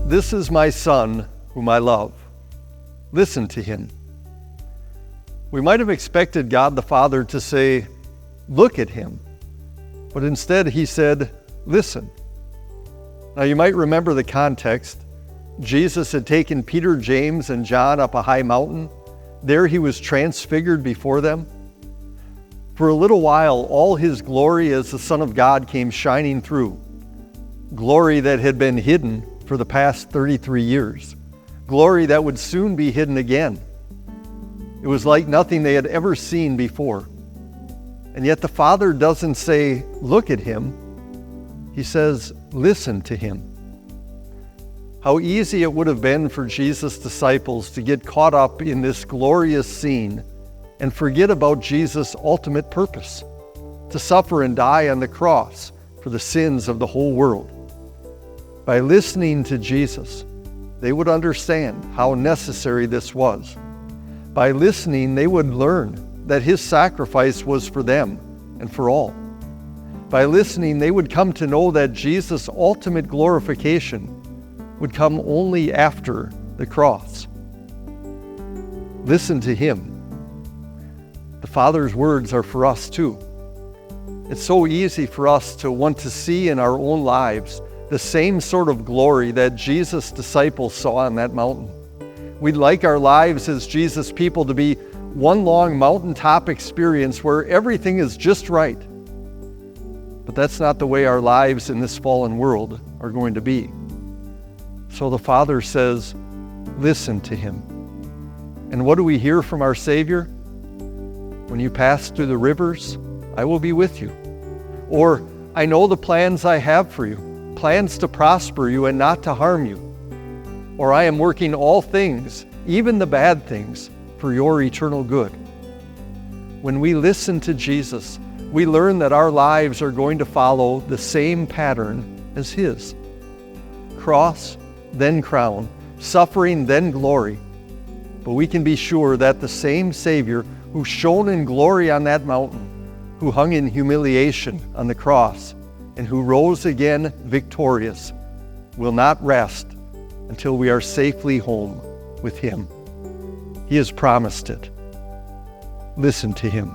"This is my Son, whom I love. Listen to him." We might have expected God the Father to say, "Look at him," but instead he said, "Listen." Now you might remember the context. Jesus had taken Peter, James, and John up a high mountain. There he was transfigured before them. For a little while, all his glory as the Son of God came shining through. Glory that had been hidden for the past 33 years. Glory that would soon be hidden again. It was like nothing they had ever seen before. And yet the Father doesn't say, "Look at him." He says, "Listen to him." How easy it would have been for Jesus' disciples to get caught up in this glorious scene and forget about Jesus' ultimate purpose, to suffer and die on the cross for the sins of the whole world. By listening to Jesus, they would understand how necessary this was. By listening, they would learn that his sacrifice was for them and for all. By listening, they would come to know that Jesus' ultimate glorification would come only after the cross. Listen to him. The Father's words are for us too. It's so easy for us to want to see in our own lives the same sort of glory that Jesus' disciples saw on that mountain. We'd like our lives as Jesus' people to be one long mountaintop experience where everything is just right. But that's not the way our lives in this fallen world are going to be. So the Father says, "Listen to him." And what do we hear from our Savior? "When you pass through the rivers, I will be with you." Or, "I know the plans I have for you, plans to prosper you and not to harm you." Or, "I am working all things, even the bad things, for your eternal good." When we listen to Jesus, we learn that our lives are going to follow the same pattern as his. Cross, then crown, suffering, then glory. But we can be sure that the same Savior who shone in glory on that mountain, who hung in humiliation on the cross, and who rose again victorious, will not rest until we are safely home with him. He has promised it. Listen to him.